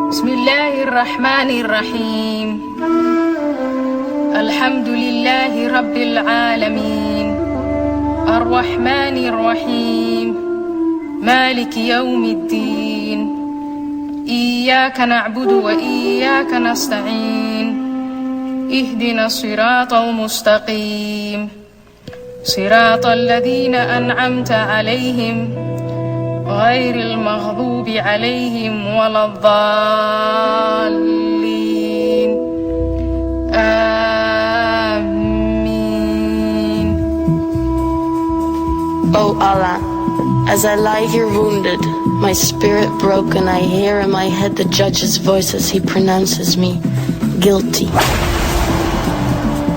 Bismillahirrahmanirrahim. Alhamdulillahi rabbil alamin. Ar-Rahmanir-Rahim. Maliki yawmiddin. Iyyaka na'budu wa iyyaka nasta'in. Ihdinas siratal mustaqim. Siratal ladzina an'amta 'alaihim غير المغضوب عليهم ولا الضالين آمين. O Allah, as I lie here wounded, my spirit broken, I hear in my head the judge's voice as he pronounces me guilty.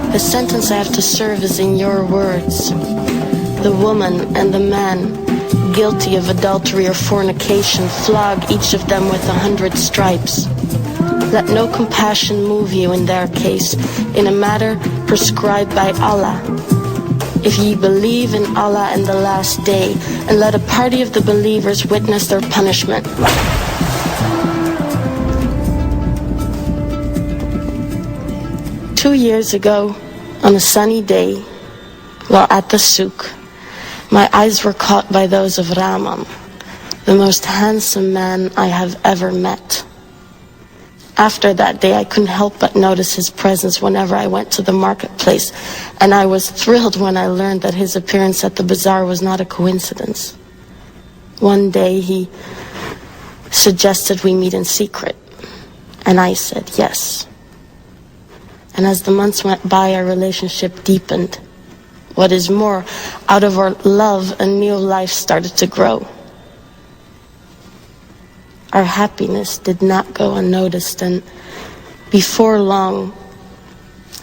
The sentence I have to serve is in your words. The woman and the man guilty of adultery or fornication, flog each of them with 100 stripes. Let no compassion move you in their case, in a matter prescribed by Allah. If ye believe in Allah and the last day, and let a party of the believers witness their punishment. Two years ago, on a sunny day, while at the souk, my eyes were caught by those of Rahman, the most handsome man I have ever met. After that day, I couldn't help but notice his presence whenever I went to the marketplace, and I was thrilled when I learned that his appearance at the bazaar was not a coincidence. One day, he suggested we meet in secret, and I said yes. And as the months went by, our relationship deepened. What is more, out of our love, a new life started to grow. Our happiness did not go unnoticed, and before long,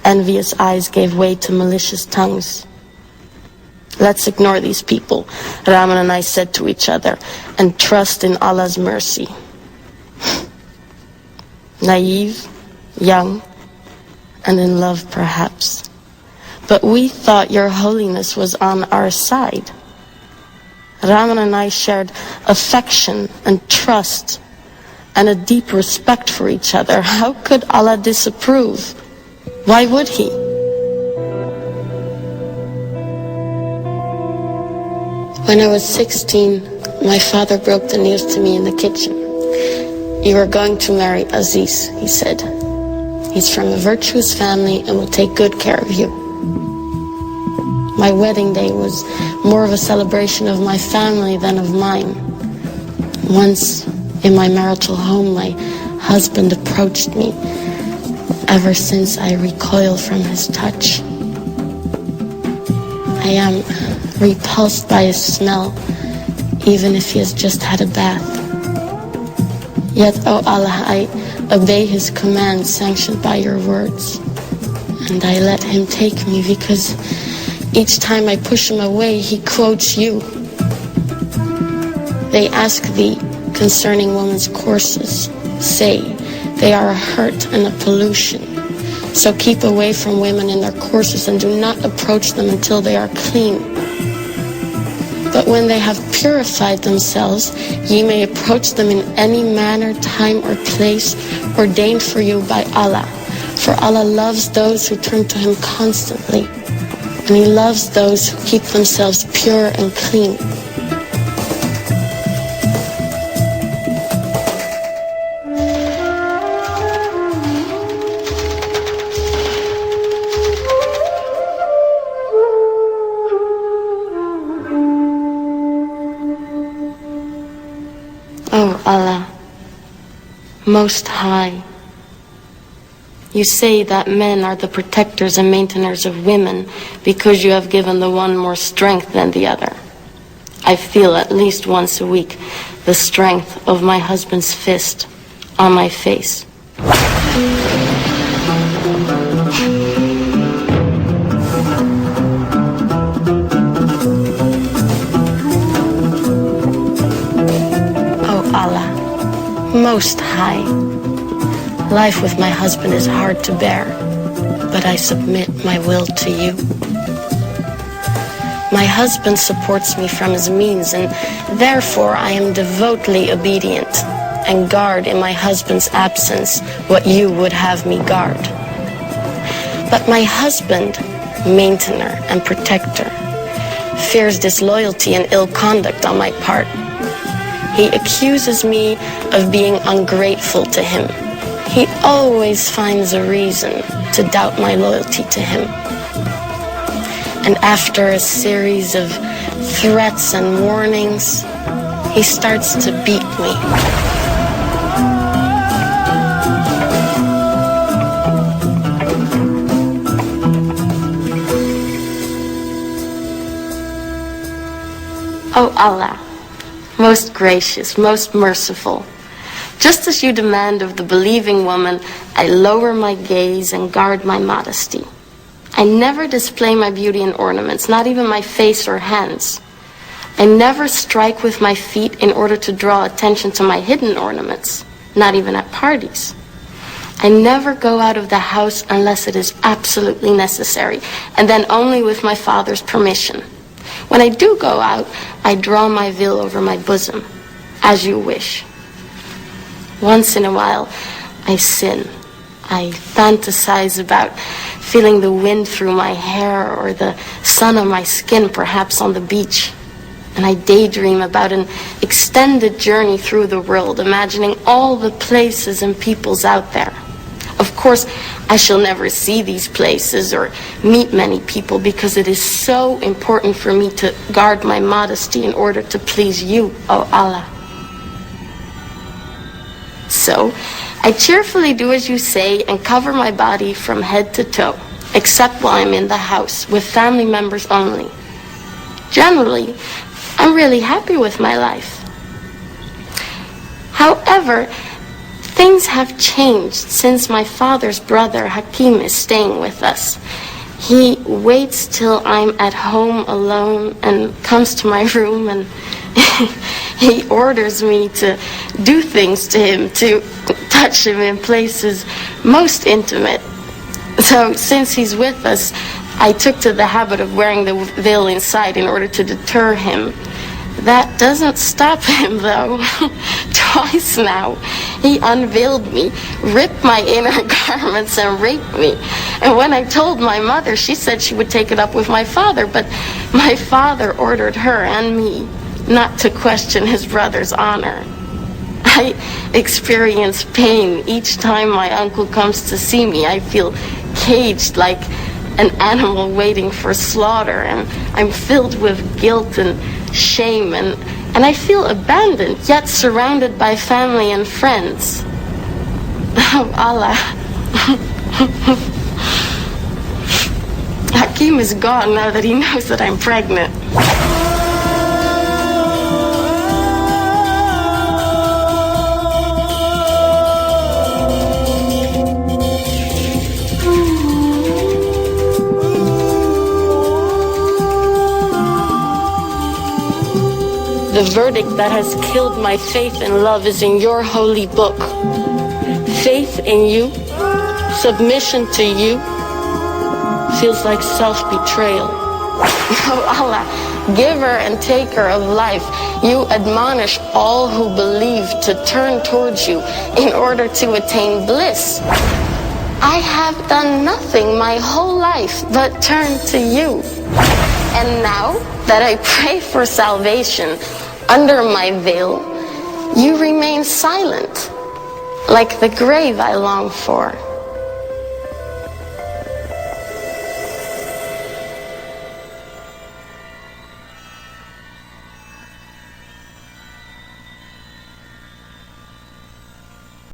envious eyes gave way to malicious tongues. Let's ignore these people, Rahman and I said to each other, and trust in Allah's mercy. Naive, young, and in love perhaps. But we thought your holiness was on our side. Rahman and I shared affection and trust and a deep respect for each other. How could Allah disapprove? Why would he? When I was 16, my father broke the news to me in the kitchen. You are going to marry Aziz, he said. He's from a virtuous family and will take good care of you. My wedding day was more of a celebration of my family than of mine. Once in my marital home, my husband approached me. Ever since, I recoil from his touch. I am repulsed by his smell, even if he has just had a bath. Yet, O Allah, I obey his commands sanctioned by your words. And I let him take me because each time I push him away, he quotes you. They ask thee concerning women's courses. Say, they are a hurt and a pollution. So keep away from women in their courses and do not approach them until they are clean. But when they have purified themselves, ye may approach them in any manner, time, or place ordained for you by Allah. For Allah loves those who turn to him constantly, and he loves those who keep themselves pure and clean. O Allah, Most High, You say that men are the protectors and maintainers of women because you have given the one more strength than the other. I feel at least once a week the strength of my husband's fist on my face. Oh Allah, Most High, life with my husband is hard to bear, but I submit my will to you. My husband supports me from his means, and therefore I am devotedly obedient and guard in my husband's absence what you would have me guard. But my husband, maintainer and protector, fears disloyalty and ill conduct on my part. He accuses me of being ungrateful to him. He always finds a reason to doubt my loyalty to him. And after a series of threats and warnings, he starts to beat me. O Allah, most gracious, most merciful, just as you demand of the believing woman, I lower my gaze and guard my modesty. I never display my beauty in ornaments, not even my face or hands. I never strike with my feet in order to draw attention to my hidden ornaments, not even at parties. I never go out of the house unless it is absolutely necessary, and then only with my father's permission. When I do go out, I draw my veil over my bosom, as you wish. Once in a while, I sin. I fantasize about feeling the wind through my hair or the sun on my skin, perhaps on the beach. And I daydream about an extended journey through the world, imagining all the places and peoples out there. Of course, I shall never see these places or meet many people because it is so important for me to guard my modesty in order to please you, O Allah. So, I cheerfully do as you say and cover my body from head to toe, except while I'm in the house, with family members only. Generally, I'm really happy with my life. However, things have changed since my father's brother Hakim is staying with us. He waits till I'm at home alone and comes to my room and he orders me to do things to him, to touch him in places most intimate. So since he's with us, I took to the habit of wearing the veil inside in order to deter him. That doesn't stop him, though. Twice now, he unveiled me, ripped my inner garments, and raped me. And when I told my mother, she said she would take it up with my father, but my father ordered her and me not to question his brother's honor. I experience pain each time my uncle comes to see me. I feel caged like an animal waiting for slaughter, and I'm filled with guilt and shame, and I feel abandoned, yet surrounded by family and friends. Oh, Allah. Hakim is gone now that he knows that I'm pregnant. The verdict that has killed my faith and love is in your holy book. Faith in you, submission to you, feels like self-betrayal. Oh Allah, giver and taker of life, you admonish all who believe to turn towards you in order to attain bliss. I have done nothing my whole life but turn to you. And now that I pray for salvation under my veil, you remain silent, like the grave I long for.